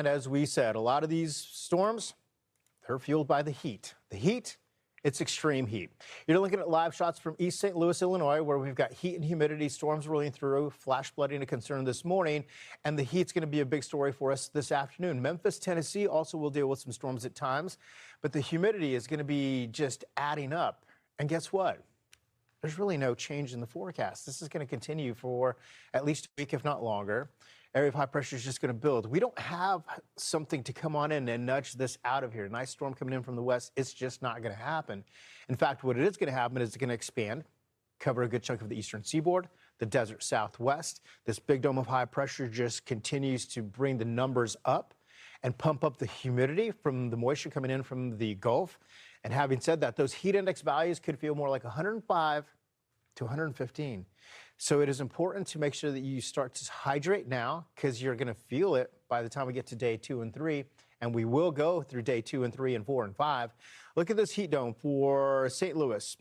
And as we said, a lot of these storms, they're fueled by the heat. The heat, it's extreme heat. You're looking at live shots from East St. Louis, Illinois, where we've got heat and humidity storms rolling through, flash flooding a concern this morning, and the heat's going to be a big story for us this afternoon. Memphis, Tennessee also will deal with some storms at times, but the humidity is going to be just adding up. And guess what? There's really no change in the forecast. This is going to continue for at least a week, if not longer. Area of high pressure is just going to build. We don't have something to come on in and nudge this out of here. A nice storm coming in from the west, it's just not going to happen. In fact, what it is going to happen is it's going to expand, cover a good chunk of the eastern seaboard, the desert southwest. This big dome of high pressure just continues to bring the numbers up and pump up the humidity from the moisture coming in from the Gulf. And having said that, those heat index values could feel more like 105 to 115. So it is important to make sure that you start to hydrate now, because you're going to feel it by the time we get to day 2 and 3. And we will go through day 2 and 3 and 4 and 5. Look at this heat dome for St. Louis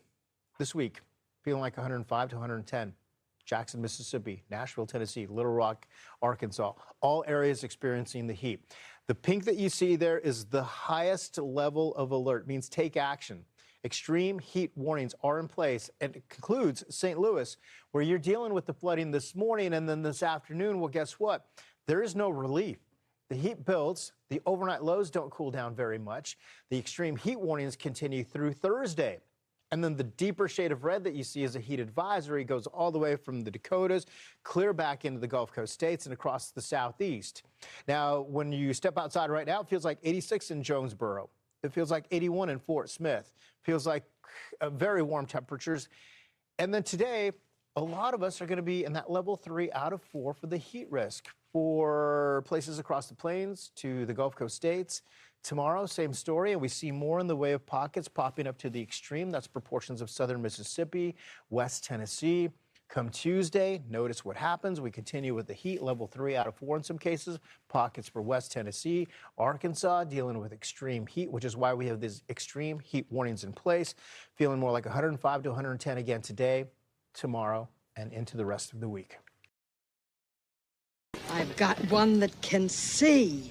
this week, feeling like 105 to 110. Jackson, Mississippi, Nashville, Tennessee, Little Rock, Arkansas, all areas experiencing the heat. The pink that you see there is the highest level of alert, means take action. Extreme heat warnings are in place, and it concludes St. Louis, where you're dealing with the flooding this morning, and then this afternoon, well, guess what? There is no relief. The heat builds. The overnight lows don't cool down very much. The extreme heat warnings continue through Thursday. And then the deeper shade of red that you see is a heat advisory, goes all the way from the Dakotas, clear back into the Gulf Coast states and across the southeast. Now, when you step outside right now, it feels like 86 in Jonesboro. It feels like 81 in Fort Smith. Feels like very warm temperatures. And then today, a lot of us are going to be in that level 3 out of 4 for the heat risk for places across the plains to the Gulf Coast states. Tomorrow, same story, and we see more in the way of pockets popping up to the extreme. That's proportions of southern Mississippi, west Tennessee. Come Tuesday, notice what happens. We continue with the heat, level 3 out of 4 in some cases. Pockets for west Tennessee, Arkansas, dealing with extreme heat, which is why we have these extreme heat warnings in place. Feeling more like 105 to 110 again today, tomorrow, and into the rest of the week. I've got one that can see.